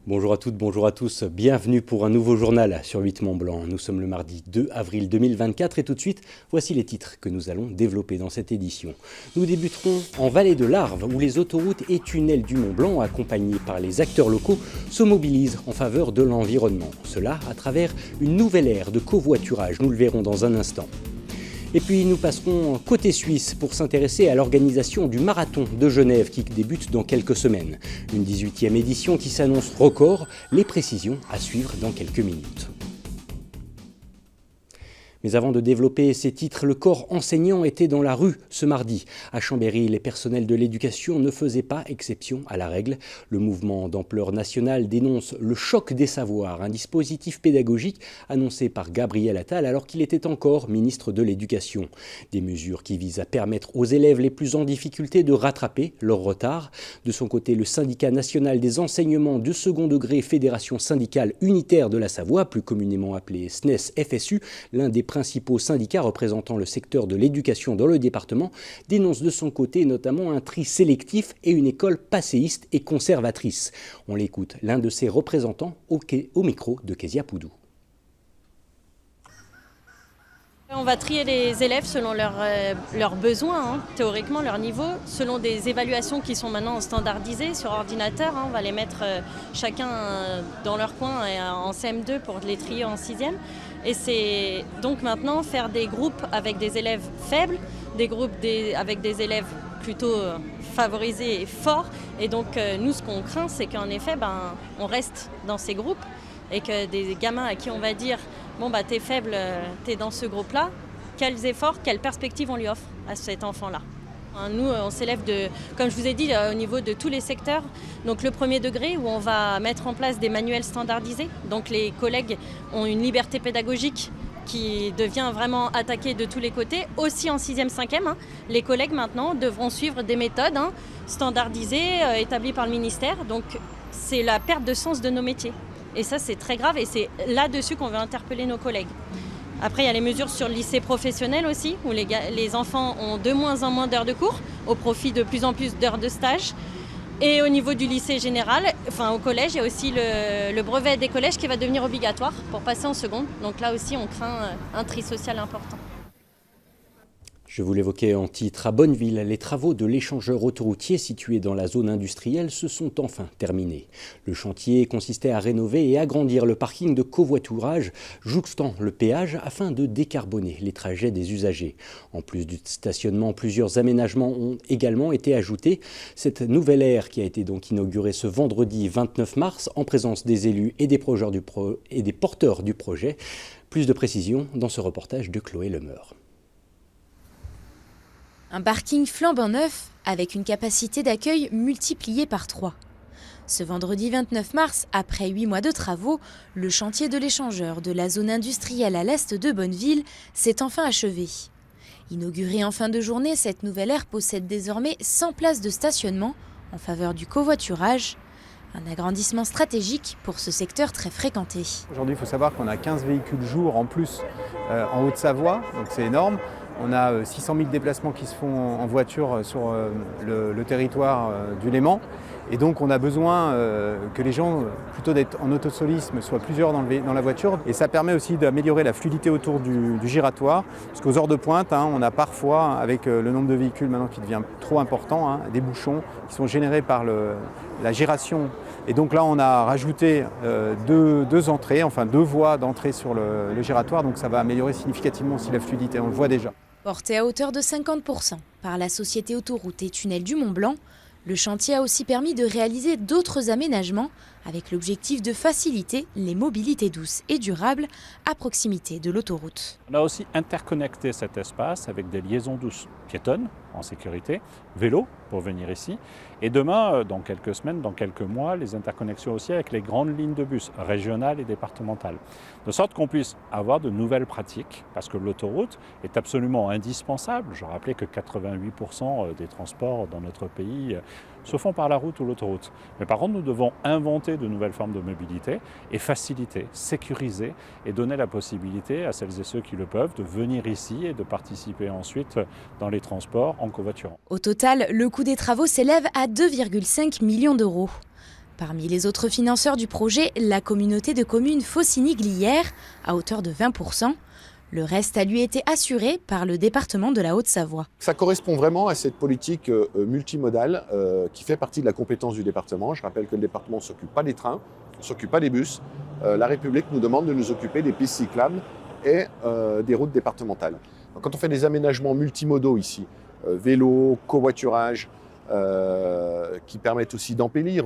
Bonjour à toutes, bonjour à tous, bienvenue pour un nouveau journal sur 8 Mont-Blanc. Nous sommes le mardi 2 avril 2024 et tout de suite, voici les titres que nous allons développer dans cette édition. Nous débuterons en vallée de l'Arve où les autoroutes et tunnels du Mont-Blanc, accompagnés par les acteurs locaux, se mobilisent en faveur de l'environnement. Cela à travers une nouvelle ère de covoiturage, nous le verrons dans un instant. Et puis nous passerons côté suisse pour s'intéresser à l'organisation du marathon de Genève qui débute dans quelques semaines. Une 18e édition qui s'annonce record, les précisions à suivre dans quelques minutes. Mais avant de développer ces titres, le corps enseignant était dans la rue ce mardi. À Chambéry, les personnels de l'éducation ne faisaient pas exception à la règle. Le mouvement d'ampleur nationale dénonce le choc des savoirs, un dispositif pédagogique annoncé par Gabriel Attal alors qu'il était encore ministre de l'Éducation. Des mesures qui visent à permettre aux élèves les plus en difficulté de rattraper leur retard. De son côté, le syndicat national des enseignements de second degré, Fédération syndicale unitaire de la Savoie, plus communément appelée SNES-FSU, l'un des principaux syndicats représentant le secteur de l'éducation dans le département, dénonce de son côté notamment un tri sélectif et une école passéiste et conservatrice. On l'écoute, l'un de ses représentants au micro de Kezia Poudou. On va trier les élèves selon leurs besoins, théoriquement leur niveau, selon des évaluations qui sont maintenant standardisées sur ordinateur. On va les mettre chacun dans leur coin en CM2 pour les trier en 6e. Et c'est donc maintenant faire des groupes avec des élèves faibles, des groupes avec des élèves plutôt favorisés et forts. Et donc nous, ce qu'on craint, c'est qu'en effet, on reste dans ces groupes et que des gamins à qui on va dire « bon t'es faible, t'es dans ce groupe-là », quels efforts, quelles perspectives on lui offre à cet enfant-là. Nous, on s'élève, comme je vous ai dit, au niveau de tous les secteurs. Donc le premier degré où on va mettre en place des manuels standardisés. Donc les collègues ont une liberté pédagogique qui devient vraiment attaquée de tous les côtés. Aussi en 6e, 5e, les collègues maintenant devront suivre des méthodes standardisées, établies par le ministère. Donc c'est la perte de sens de nos métiers. Et ça, c'est très grave et c'est là-dessus qu'on veut interpeller nos collègues. Après, il y a les mesures sur le lycée professionnel aussi, où les enfants ont de moins en moins d'heures de cours, au profit de plus en plus d'heures de stage. Et au niveau du lycée général, au collège, il y a aussi le brevet des collèges qui va devenir obligatoire pour passer en seconde. Donc là aussi, on craint un tri social important. Je vous l'évoquais en titre, à Bonneville, les travaux de l'échangeur autoroutier situé dans la zone industrielle se sont enfin terminés. Le chantier consistait à rénover et agrandir le parking de covoiturage jouxtant le péage afin de décarboner les trajets des usagers. En plus du stationnement, plusieurs aménagements ont également été ajoutés. Cette nouvelle ère qui a été donc inaugurée ce vendredi 29 mars en présence des élus et des porteurs du projet. Plus de précisions dans ce reportage de Chloé Lemeur. Un parking flambant neuf avec une capacité d'accueil multipliée par 3. Ce vendredi 29 mars, après 8 mois de travaux, le chantier de l'échangeur de la zone industrielle à l'est de Bonneville s'est enfin achevé. Inaugurée en fin de journée, cette nouvelle aire possède désormais 100 places de stationnement en faveur du covoiturage. Un agrandissement stratégique pour ce secteur très fréquenté. Aujourd'hui, il faut savoir qu'on a 15 véhicules jour en plus en Haute-Savoie, donc c'est énorme. On a 600 000 déplacements qui se font en voiture sur le territoire du Léman. Et donc on a besoin que les gens, plutôt d'être en autosolisme, soient plusieurs dans la voiture. Et ça permet aussi d'améliorer la fluidité autour du giratoire. Parce qu'aux heures de pointe, on a parfois, avec le nombre de véhicules maintenant qui devient trop important, des bouchons qui sont générés par la giration. Et donc là, on a rajouté deux entrées, deux voies d'entrée sur le giratoire. Donc ça va améliorer significativement aussi la fluidité, on le voit déjà. Porté à hauteur de 50% par la société Autoroutes et Tunnels du Mont-Blanc, le chantier a aussi permis de réaliser d'autres aménagements avec l'objectif de faciliter les mobilités douces et durables à proximité de l'autoroute. On a aussi interconnecté cet espace avec des liaisons douces piétonnes en sécurité, vélo pour venir ici, et demain, dans quelques semaines, dans quelques mois, les interconnexions aussi avec les grandes lignes de bus régionales et départementales, de sorte qu'on puisse avoir de nouvelles pratiques, parce que l'autoroute est absolument indispensable. Je rappelais que 88% des transports dans notre pays se font par la route ou l'autoroute. Mais par contre, nous devons inventer de nouvelles formes de mobilité et faciliter, sécuriser et donner la possibilité à celles et ceux qui le peuvent de venir ici et de participer ensuite dans les transports en covoiturant. Au total, le coût des travaux s'élève à 2,5 millions d'euros. Parmi les autres financeurs du projet, la communauté de communes Faucigny-Glières, à hauteur de 20%. Le reste a lui été assuré par le département de la Haute-Savoie. Ça correspond vraiment à cette politique multimodale qui fait partie de la compétence du département. Je rappelle que le département ne s'occupe pas des trains, ne s'occupe pas des bus. La République nous demande de nous occuper des pistes cyclables et des routes départementales. Donc, quand on fait des aménagements multimodaux ici, vélo, covoiturage, qui permettent aussi d'embellir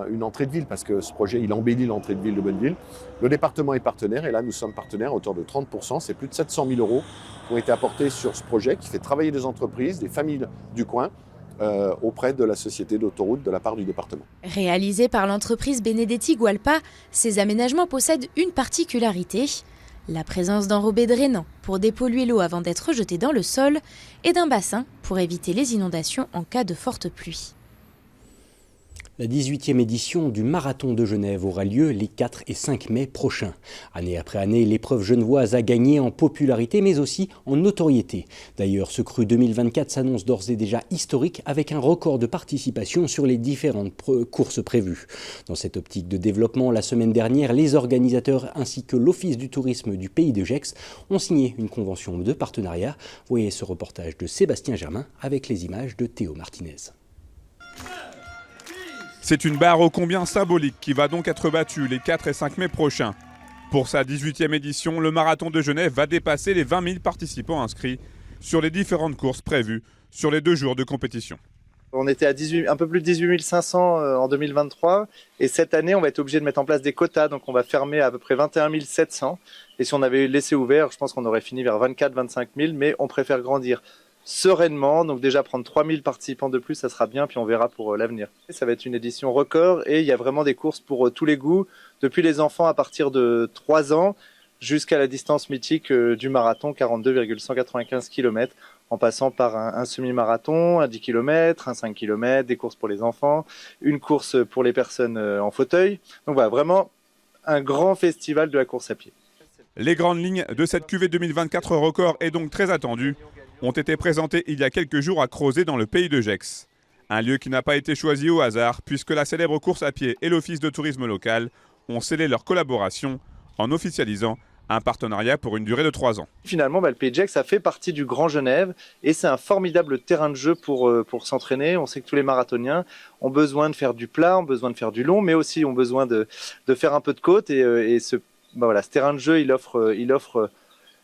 une entrée de ville, parce que ce projet, il embellit l'entrée de ville de Bonneville. Le département est partenaire, et là, nous sommes partenaires à hauteur de 30%. C'est plus de 700 000 € qui ont été apportés sur ce projet, qui fait travailler des entreprises, des familles du coin, auprès de la société d'autoroute de la part du département. Réalisé par l'entreprise Benedetti Gualpa, ces aménagements possèdent une particularité. La présence d'enrobés drainants pour dépolluer l'eau avant d'être rejetée dans le sol et d'un bassin pour éviter les inondations en cas de forte pluie. La 18e édition du Marathon de Genève aura lieu les 4 et 5 mai prochains. Année après année, l'épreuve genevoise a gagné en popularité mais aussi en notoriété. D'ailleurs, ce cru 2024 s'annonce d'ores et déjà historique avec un record de participation sur les différentes courses prévues. Dans cette optique de développement, la semaine dernière, les organisateurs ainsi que l'Office du tourisme du Pays de Gex ont signé une convention de partenariat. Voyez ce reportage de Sébastien Germain avec les images de Théo Martinez. C'est une barre ô combien symbolique qui va donc être battue les 4 et 5 mai prochains. Pour sa 18e édition, le Marathon de Genève va dépasser les 20 000 participants inscrits sur les différentes courses prévues sur les 2 jours de compétition. On était à un peu plus de 18 500 en 2023 et cette année on va être obligé de mettre en place des quotas, donc on va fermer à peu près 21 700 et si on avait laissé ouvert, je pense qu'on aurait fini vers 24-25 000, mais on préfère grandir sereinement, donc déjà prendre 3000 participants de plus, ça sera bien, puis on verra pour l'avenir. Ça va être une édition record et il y a vraiment des courses pour tous les goûts, depuis les enfants à partir de 3 ans jusqu'à la distance mythique du marathon, 42,195 km, en passant par un semi-marathon, un 10 km, un 5 km, des courses pour les enfants, une course pour les personnes en fauteuil. Donc voilà, vraiment un grand festival de la course à pied. Les grandes lignes de cette QV 2024 record est donc très attendue, ont été présentés il y a quelques jours à Crozet dans le Pays de Gex. Un lieu qui n'a pas été choisi au hasard puisque la célèbre course à pied et l'Office de tourisme local ont scellé leur collaboration en officialisant un partenariat pour une durée de 3 ans. Finalement, le Pays de Gex, ça fait partie du Grand Genève et c'est un formidable terrain de jeu pour s'entraîner. On sait que tous les marathoniens ont besoin de faire du plat, ont besoin de faire du long, mais aussi ont besoin de faire un peu de côte et ce terrain de jeu, il offre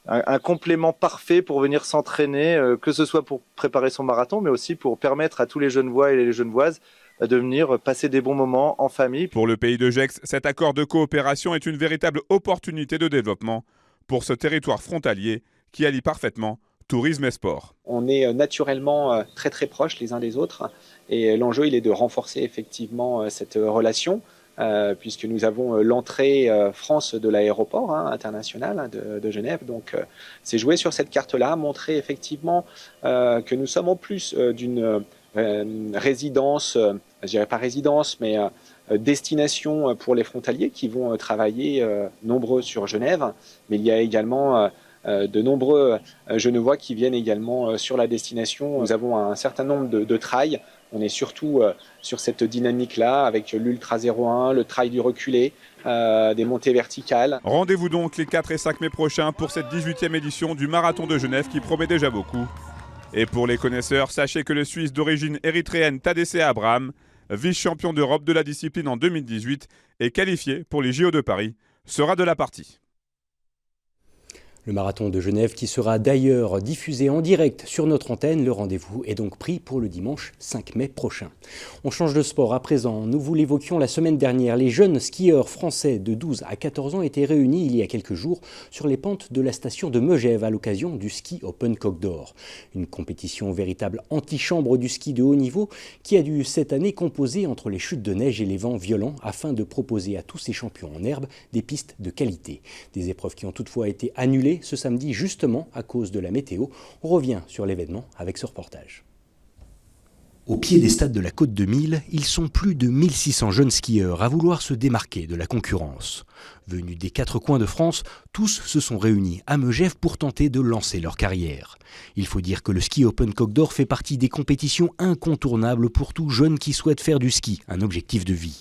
un complément parfait pour venir s'entraîner, que ce soit pour préparer son marathon, mais aussi pour permettre à tous les Genevois et les Genevoises de venir passer des bons moments en famille. Pour le Pays de Gex, cet accord de coopération est une véritable opportunité de développement pour ce territoire frontalier qui allie parfaitement tourisme et sport. On est naturellement très très proches les uns des autres et l'enjeu il est de renforcer effectivement cette relation. Puisque nous avons l'entrée France de l'aéroport international de Genève. Donc c'est jouer sur cette carte-là, montrer effectivement que nous sommes en plus d'une résidence, je dirais pas résidence, mais destination pour les frontaliers qui vont travailler nombreux sur Genève. Mais il y a également de nombreux Genevois qui viennent également sur la destination. Nous avons un certain nombre de trails. On est surtout sur cette dynamique-là avec l'Ultra 01, le trail du reculé, des montées verticales. Rendez-vous donc les 4 et 5 mai prochains pour cette 18e édition du Marathon de Genève qui promet déjà beaucoup. Et pour les connaisseurs, sachez que le Suisse d'origine érythréenne Tadesse Abraham, vice-champion d'Europe de la discipline en 2018 et qualifié pour les JO de Paris, sera de la partie. Le Marathon de Genève qui sera d'ailleurs diffusé en direct sur notre antenne. Le rendez-vous est donc pris pour le dimanche 5 mai prochain. On change de sport à présent. Nous vous l'évoquions la semaine dernière. Les jeunes skieurs français de 12 à 14 ans étaient réunis il y a quelques jours sur les pentes de la station de Megève à l'occasion du ski Open Coq d'Or. Une compétition véritable antichambre du ski de haut niveau qui a dû cette année composer entre les chutes de neige et les vents violents afin de proposer à tous ces champions en herbe des pistes de qualité. Des épreuves qui ont toutefois été annulées ce samedi justement à cause de la météo. On revient sur l'événement avec ce reportage. Au pied des stades de la Côte de Mille, ils sont plus de 1600 jeunes skieurs à vouloir se démarquer de la concurrence. Venus des 4 coins de France, tous se sont réunis à Megève pour tenter de lancer leur carrière. Il faut dire que le ski Open Coq d'Or fait partie des compétitions incontournables pour tout jeune qui souhaite faire du ski un objectif de vie.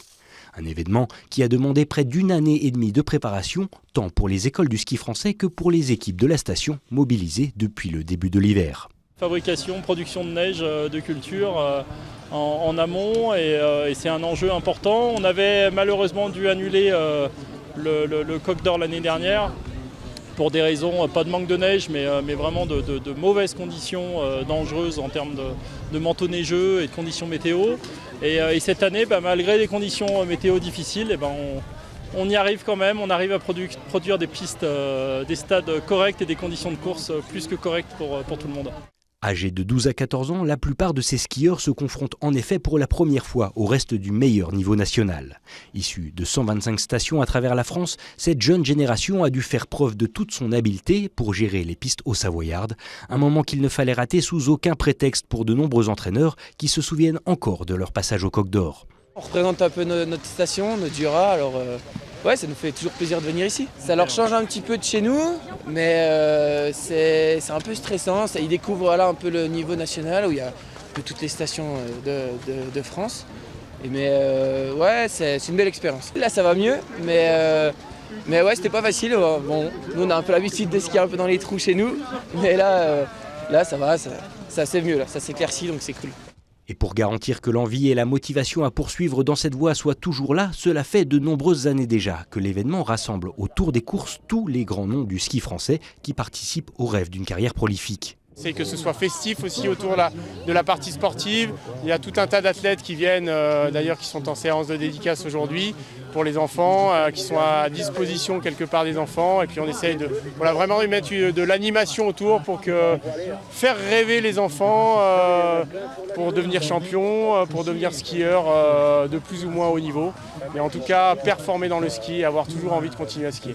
Un événement qui a demandé près d'1 année et demie de préparation, tant pour les écoles du ski français que pour les équipes de la station mobilisées depuis le début de l'hiver. Fabrication, production de neige, de culture en amont et c'est un enjeu important. On avait malheureusement dû annuler le Coq d'Or l'année dernière pour des raisons, pas de manque de neige, mais vraiment de mauvaises conditions dangereuses en termes de manteau neigeux et de conditions météo. Et cette année, malgré les conditions météo difficiles, on y arrive quand même, on arrive à produire des pistes, des stades corrects et des conditions de course plus que correctes pour tout le monde. Âgés de 12 à 14 ans, la plupart de ces skieurs se confrontent en effet pour la première fois au reste du meilleur niveau national. Issue de 125 stations à travers la France, cette jeune génération a dû faire preuve de toute son habileté pour gérer les pistes haut-savoyardes, un moment qu'il ne fallait rater sous aucun prétexte pour de nombreux entraîneurs qui se souviennent encore de leur passage au Coq d'Or. On représente un peu notre station, notre Jura, alors ouais, ça nous fait toujours plaisir de venir ici. Ça leur change un petit peu de chez nous, mais c'est un peu stressant. Ils découvrent un peu le niveau national où il y a un peu toutes les stations de France. Mais ouais, c'est une belle expérience. Là, ça va mieux, mais ouais, c'était pas facile. Bon, nous, on a un peu l'habitude de skier un peu dans les trous chez nous, mais là ça va, ça c'est mieux, là, ça s'éclaircit, donc c'est cool. Et pour garantir que l'envie et la motivation à poursuivre dans cette voie soient toujours là, cela fait de nombreuses années déjà que l'événement rassemble autour des courses tous les grands noms du ski français qui participent au rêve d'une carrière prolifique. C'est que ce soit festif aussi autour de la partie sportive. Il y a tout un tas d'athlètes qui viennent, d'ailleurs qui sont en séance de dédicace aujourd'hui pour les enfants, qui sont à disposition quelque part des enfants. Et puis on essaye de vraiment y mettre de l'animation autour pour faire rêver les enfants pour devenir champions, pour devenir skieurs de plus ou moins haut niveau. Mais en tout cas, performer dans le ski et avoir toujours envie de continuer à skier.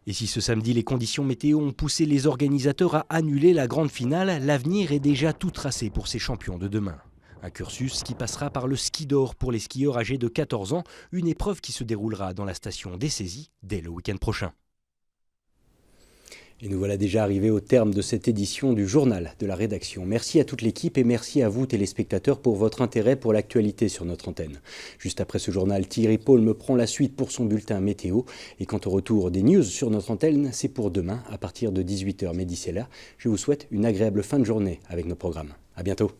Et si ce samedi les conditions météo ont poussé les organisateurs à annuler la grande finale, l'avenir est déjà tout tracé pour ces champions de demain. Un cursus qui passera par le ski d'or pour les skieurs âgés de 14 ans, une épreuve qui se déroulera dans la station d'Essaizy dès le week-end prochain. Et nous voilà déjà arrivés au terme de cette édition du journal de la rédaction. Merci à toute l'équipe et merci à vous téléspectateurs pour votre intérêt pour l'actualité sur notre antenne. Juste après ce journal, Thierry Paul me prend la suite pour son bulletin météo. Et quant au retour des news sur notre antenne, c'est pour demain à partir de 18h. Mais d'ici là, je vous souhaite une agréable fin de journée avec nos programmes. À bientôt.